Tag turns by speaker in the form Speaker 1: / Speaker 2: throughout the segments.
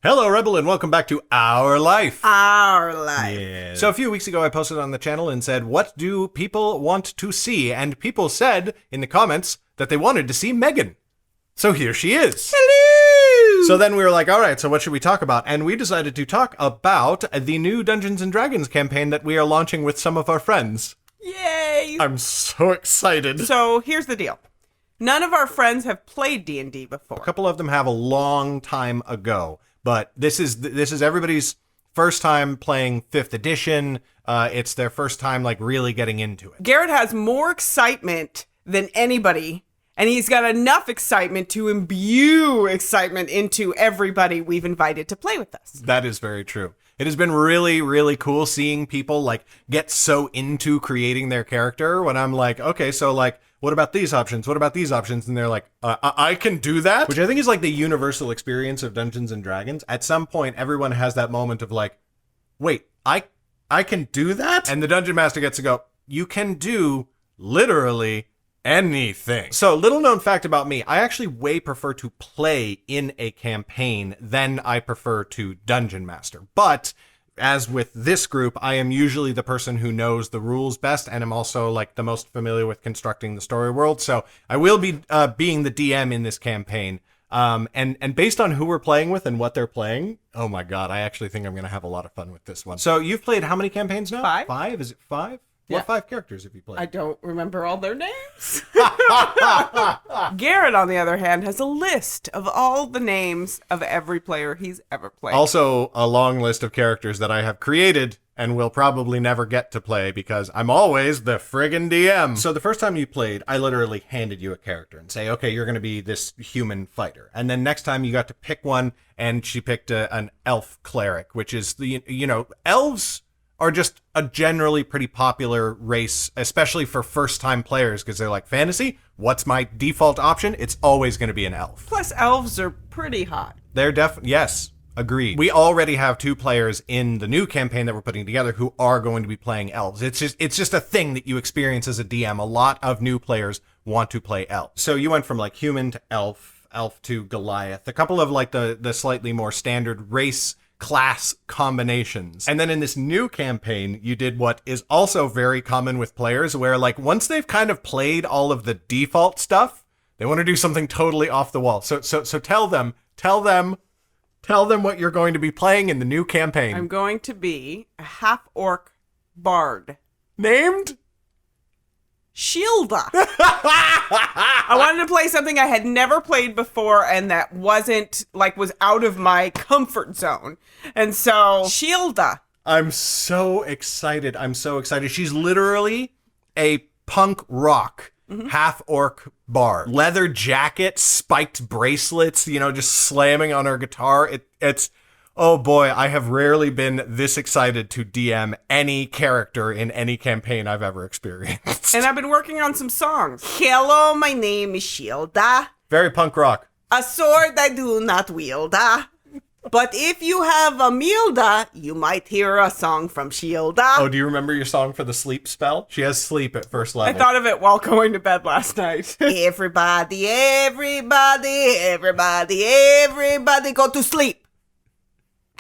Speaker 1: Hello, Rebel, and welcome back to Our Life.
Speaker 2: Our Life.
Speaker 1: Yeah. So a few weeks ago, I posted on the channel and said, what do people want to see? And people said in the comments that they wanted to see Meghan. So here she is.
Speaker 2: Hello!
Speaker 1: So then we were like, all right, so what should we talk about? And we decided to talk about the new Dungeons & Dragons campaign that we are launching with some of our friends.
Speaker 2: Yay!
Speaker 1: I'm so excited.
Speaker 2: So here's the deal. None of our friends have played D&D before.
Speaker 1: A couple of them have a long time ago. But this is everybody's first time playing 5th edition. It's their first time like really getting into it.
Speaker 2: Garrett has more excitement than anybody, and he's got enough excitement to imbue excitement into everybody we've invited to play with us.
Speaker 1: That is very true. It has been really, really cool seeing people like get so into creating their character when I'm like, okay, so like, what about these options? What about these options? And they're like, I can do that? Which I think is like the universal experience of Dungeons & Dragons. At some point, everyone has that moment of like, wait, I can do that? And the Dungeon Master gets to go, you can do literally anything. So, little known fact about me, I actually way prefer to play in a campaign than I prefer to Dungeon Master. But as with this group, I am usually the person who knows the rules best, and I'm also like the most familiar with constructing the story world. So I will be being the DM in this campaign. And based on who we're playing with and what they're playing, oh my god, I actually think I'm going to have a lot of fun with this one. So you've played how many campaigns now?
Speaker 2: 5.
Speaker 1: 5? Is it 5?
Speaker 2: Yeah.
Speaker 1: What 5 characters have you played?
Speaker 2: I don't remember all their names. Garrett, on the other hand, has a list of all the names of every player he's ever played.
Speaker 1: Also, a long list of characters that I have created and will probably never get to play because I'm always the friggin' DM. So the first time you played, I literally handed you a character and say, okay, you're going to be this human fighter. And then next time you got to pick one, and she picked an elf cleric, which is elves are just a generally pretty popular race, especially for first-time players, because they're like, fantasy? What's my default option? It's always going to be an elf.
Speaker 2: Plus, elves are pretty hot.
Speaker 1: They're yes, agreed. We already have 2 players in the new campaign that we're putting together who are going to be playing elves. It's just a thing that you experience as a DM. A lot of new players want to play elves. So you went from like human to elf to Goliath, a couple of like the slightly more standard race class combinations. And then in this new campaign, you did what is also very common with players, where like once they've kind of played all of the default stuff, they want to do something totally off the wall. So tell them what you're going to be playing in the new campaign.
Speaker 2: I'm going to be a half-orc bard.
Speaker 1: Named
Speaker 2: Shielda. I wanted to play something I had never played before and that was out of my comfort zone. And so, Shielda.
Speaker 1: I'm so excited. She's literally a punk rock half-orc bard. Leather jacket, spiked bracelets, just slamming on her guitar. It's oh boy, I have rarely been this excited to DM any character in any campaign I've ever experienced.
Speaker 2: And I've been working on some songs. Hello, my name is Shielda.
Speaker 1: Very punk rock.
Speaker 2: A sword I do not wield. But if you have a Milda, you might hear a song from Shielda.
Speaker 1: Oh, do you remember your song for the sleep spell? She has sleep at first level.
Speaker 2: I thought of it while going to bed last night. Everybody go to sleep.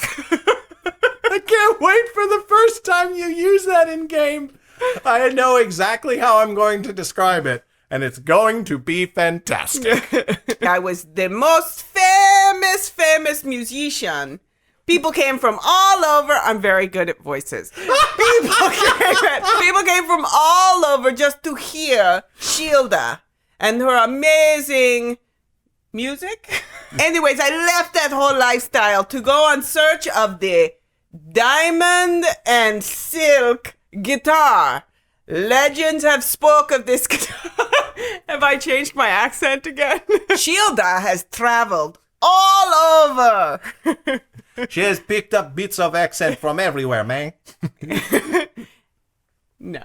Speaker 1: I can't wait for the first time you use that in game. I know exactly how I'm going to describe it, and it's going to be fantastic.
Speaker 2: I was the most famous musician. People came from all over. I'm very good at voices. People came from all over just to hear Shielda and her amazing music. Anyways, I left that whole lifestyle to go on search of the diamond and silk guitar. Legends have spoke of this guitar. Have I changed my accent again? Shielda has traveled all over.
Speaker 1: She has picked up bits of accent from everywhere, man.
Speaker 2: No.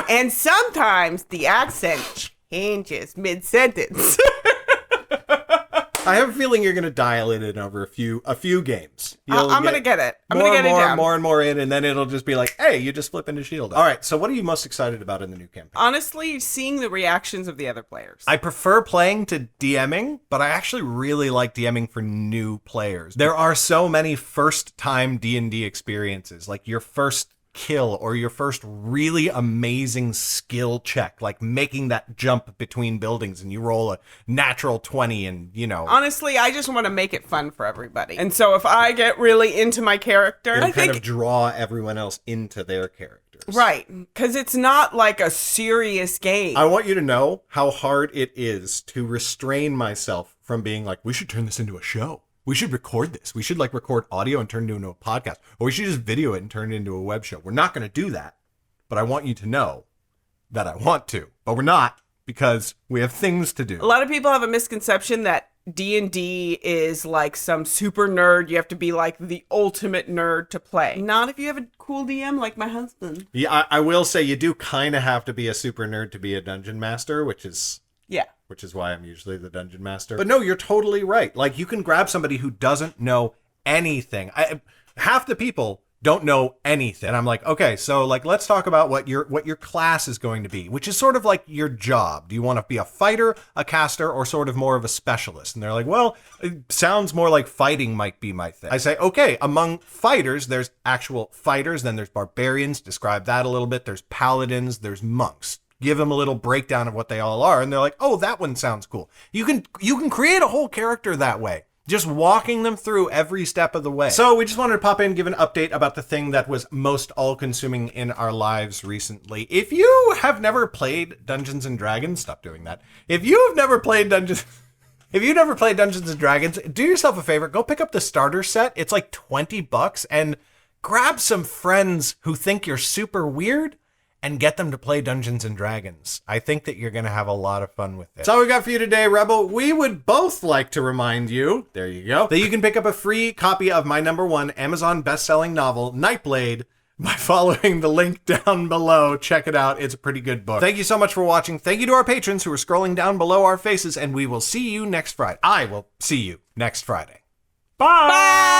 Speaker 2: And sometimes the accent changes mid-sentence.
Speaker 1: I have a feeling you're going to dial it in over a few games.
Speaker 2: I'm going to get it. I'm going to get it down.
Speaker 1: More and more in, and then it'll just be like, hey, you just flip into shield. All right, so what are you most excited about in the new campaign?
Speaker 2: Honestly, seeing the reactions of the other players.
Speaker 1: I prefer playing to DMing, but I actually really like DMing for new players. There are so many first-time D&D experiences, like your first kill or your first really amazing skill check, like making that jump between buildings and you roll a natural 20 and,
Speaker 2: Honestly, I just want to make it fun for everybody. And so if I get really into my character,
Speaker 1: I kind of draw everyone else into their characters.
Speaker 2: Right, because it's not like a serious game.
Speaker 1: I want you to know how hard it is to restrain myself from being like, we should turn this into a show. We should record this. We should record audio and turn it into a podcast. Or we should just video it and turn it into a web show. We're not going to do that. But I want you to know that I want to. But we're not, because we have things to do.
Speaker 2: A lot of people have a misconception that D&D is like some super nerd. You have to be like the ultimate nerd to play. Not if you have a cool DM like my husband.
Speaker 1: Yeah, I will say you do kind of have to be a super nerd to be a dungeon master, which is why I'm usually the dungeon master. But no, you're totally right. Like, you can grab somebody who doesn't know anything. Half the people don't know anything. And I'm like, okay, so let's talk about what your class is going to be, which is sort of like your job. Do you want to be a fighter, a caster, or sort of more of a specialist? And they're like, well, it sounds more like fighting might be my thing. I say, okay, among fighters, there's actual fighters, then there's barbarians, describe that a little bit. There's paladins, there's monks. Give them a little breakdown of what they all are, and they're like, oh, that one sounds cool. You can create a whole character that way, just walking them through every step of the way. So we just wanted to pop in and give an update about the thing that was most all-consuming in our lives recently. If you have never played Dungeons & Dragons, stop doing that. If you've never played Dungeons & Dragons, do yourself a favor, go pick up the starter set. It's like $20, and grab some friends who think you're super weird, and get them to play Dungeons & Dragons. I think that you're going to have a lot of fun with it. That's all we got for you today, Rebel. We would both like to remind you, there you go, that you can pick up a free copy of my #1 Amazon best-selling novel, Nightblade, by following the link down below. Check it out. It's a pretty good book. Thank you so much for watching. Thank you to our patrons who are scrolling down below our faces, and we will see you next Friday. I will see you next Friday. Bye! Bye!